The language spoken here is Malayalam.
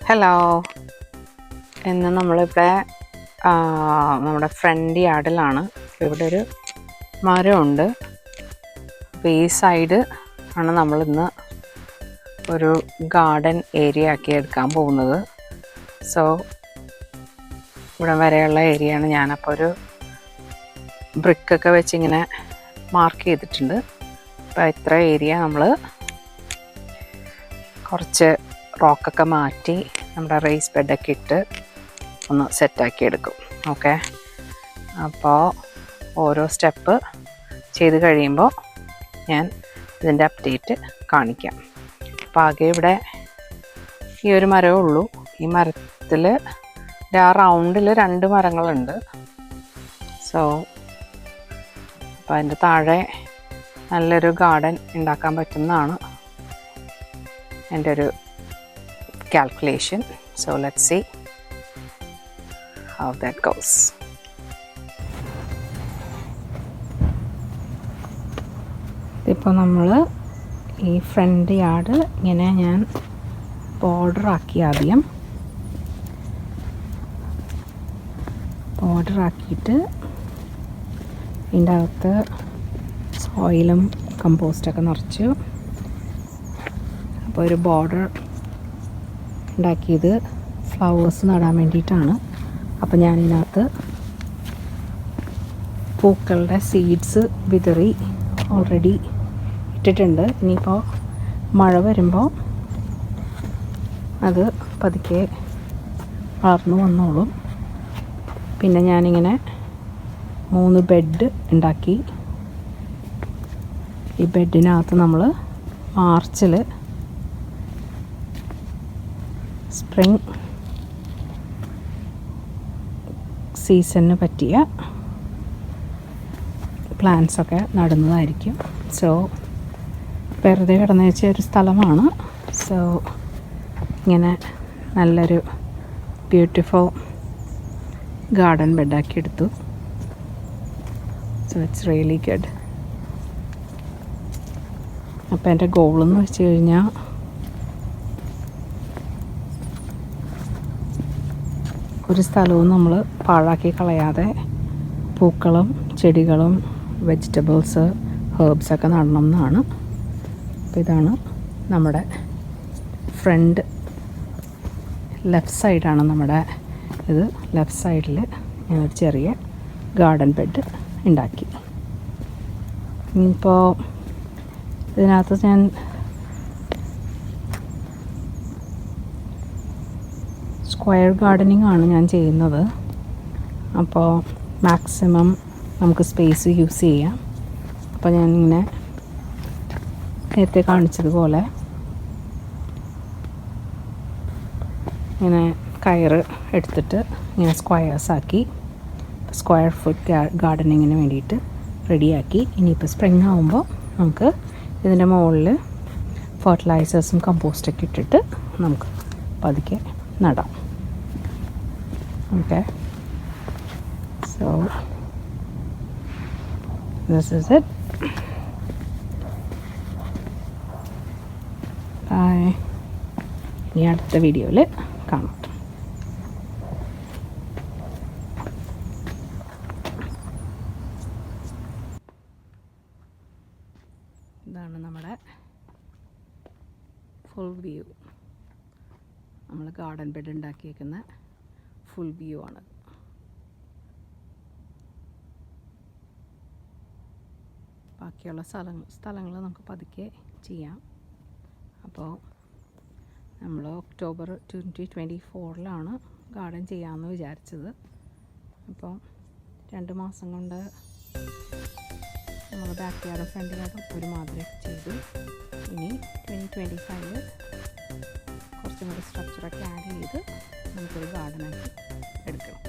ഹലോ, ഇന്ന് നമ്മളിവിടെ നമ്മുടെ ഫ്രണ്ട് യാർഡിലാണ്. ഇവിടെ ഒരു മരമുണ്ട്. അപ്പോൾ ഈ സൈഡ് ആണ് നമ്മളിന്ന് ഒരു ഗാർഡൻ ഏരിയ ആക്കി എടുക്കാൻ പോകുന്നത്. സോ ഇവിടെ വരെയുള്ള ഏരിയയാണ്. ഞാനപ്പോൾ ഒരു ബ്രിക്കൊക്കെ വെച്ചിങ്ങനെ മാർക്ക് ചെയ്തിട്ടുണ്ട്. അപ്പോൾ ഇത്ര ഏരിയ നമ്മൾ കുറച്ച് റോക്കൊക്കെ മാറ്റി നമ്മുടെ റേസ് ബെഡൊക്കെ ഇട്ട് ഒന്ന് സെറ്റാക്കി എടുക്കും. ഓക്കെ, അപ്പോൾ ഓരോ സ്റ്റെപ്പ് ചെയ്ത് കഴിയുമ്പോൾ ഞാൻ ഇതിൻ്റെ അപ്ഡേറ്റ് കാണിക്കാം. അപ്പോൾ ആകെ ഇവിടെ ഈ ഒരു മരമേ ഉള്ളൂ. ഈ മരത്തിൽ ആ റൗണ്ടിൽ 2 മരങ്ങളുണ്ട്. സോ അപ്പോൾ അതിൻ്റെ താഴെ നല്ലൊരു ഗാർഡൻ ഉണ്ടാക്കാൻ പറ്റുന്നതാണ് എൻ്റെ ഒരു calculation. So let's see how that goes. ഇപ്പോൾ നമ്മൾ ഈ ഫ്രണ്ട് യാർഡ് ഇങ്ങനെ ഞാൻ ബോർഡർ ആക്കിയിട്ട് ഇതിൻ്റെ അകത്ത് സോയിലും കമ്പോസ്റ്റൊക്കെ നിറച്ചു. അപ്പോൾ ഒരു ബോർഡർ ഉണ്ടാക്കിയത് ഫ്ലവേഴ്സ് നടാൻ വേണ്ടിയിട്ടാണ്. അപ്പോൾ ഞാനിതിനകത്ത് പൂക്കളുടെ സീഡ്സ് വിതറി ഓൾറെഡി ഇട്ടിട്ടുണ്ട്. ഇനിയിപ്പോൾ മഴ വരുമ്പോൾ അത് പതുക്കെ വളർന്നു വന്നോളും. പിന്നെ ഞാനിങ്ങനെ 3 ബെഡ് ഉണ്ടാക്കി. ഈ ബെഡിനകത്ത് നമ്മൾ മാർച്ചിൽ സ്പ്രിംഗ് സീസണിന് പറ്റിയ പ്ലാന്റ്സൊക്കെ നടുന്നതായിരിക്കും. സോ വെറുതെ കിടന്നു വെച്ച ഒരു സ്ഥലമാണ്. സോ ഇങ്ങനെ നല്ലൊരു ബ്യൂട്ടിഫുൾ ഗാർഡൻ ബെഡാക്കി എടുത്തു. So it's really good. അപ്പോൾ എൻ്റെ ഗോളെന്ന് വെച്ച് കഴിഞ്ഞാൽ ഒരു സ്ഥലവും നമ്മൾ പാഴാക്കി കളയാതെ പൂക്കളും ചെടികളും വെജിറ്റബിൾസ് ഹെർബ്സൊക്കെ നടണം എന്നാണ്. അപ്പോൾ ഇതാണ് നമ്മുടെ ഫ്രണ്ട് ലെഫ്റ്റ് സൈഡാണ് നമ്മുടെ ഇത്. ലെഫ്റ്റ് സൈഡിൽ ഞാനൊരു ചെറിയ ഗാർഡൻ ബെഡ് ഉണ്ടാക്കി. ഇനിയിപ്പോൾ ഇതിനകത്ത് ഞാൻ സ്ക്വയർ ഗാർഡനിങ് ആണ് ഞാൻ ചെയ്യുന്നത്. അപ്പോൾ മാക്സിമം നമുക്ക് സ്പേസ് യൂസ് ചെയ്യാം. അപ്പോൾ ഞാനിങ്ങനെ നേരത്തെ കാണിച്ചതുപോലെ ഇങ്ങനെ കയറ് എടുത്തിട്ട് ഇങ്ങനെ സ്ക്വയേഴ്സാക്കി സ്ക്വയർ ഫുട്ട് ഗാർഡനിങ്ങിന് വേണ്ടിയിട്ട് റെഡിയാക്കി. ഇനിയിപ്പോൾ സ്പ്രിംഗ് ആകുമ്പോൾ നമുക്ക് ഇതിൻ്റെ മുകളിൽ ഫെർട്ടിലൈസേഴ്സും കമ്പോസ്റ്റൊക്കെ ഇട്ടിട്ട് നമുക്ക് പതുക്കെ നടാം. Okay, so this is it. Bye. ഇനി അടുത്ത വീഡിയോയിൽ കാണാം. ഇതാണ് നമ്മുടെ ഫുൾ വ്യൂ. നമ്മൾ ഗാർഡൻ ബെഡ് ഉണ്ടാക്കിയേക്കുന്ന ഫുൾ വ്യൂ ആണ്. ബാക്കിയുള്ള സ്ഥലങ്ങൾ നമുക്ക് പതുക്കെ ചെയ്യാം. അപ്പോൾ നമ്മൾ ഒക്ടോബർ 2024 ഗാർഡൻ ചെയ്യാമെന്ന് വിചാരിച്ചത്. അപ്പോൾ 2 മാസം കൊണ്ട് നമ്മൾ ബാക്ക് യാർഡും ഫ്രണ്ട് യാർഡും ഒരുമാതിരി ചെയ്തു. ഇനി 2025 കുറച്ചും കൂടി സ്ട്രക്ചറൊക്കെ ആഡ് ചെയ്ത് നമുക്കൊരു ഗാർഡനാക്കി എടുക്കണം.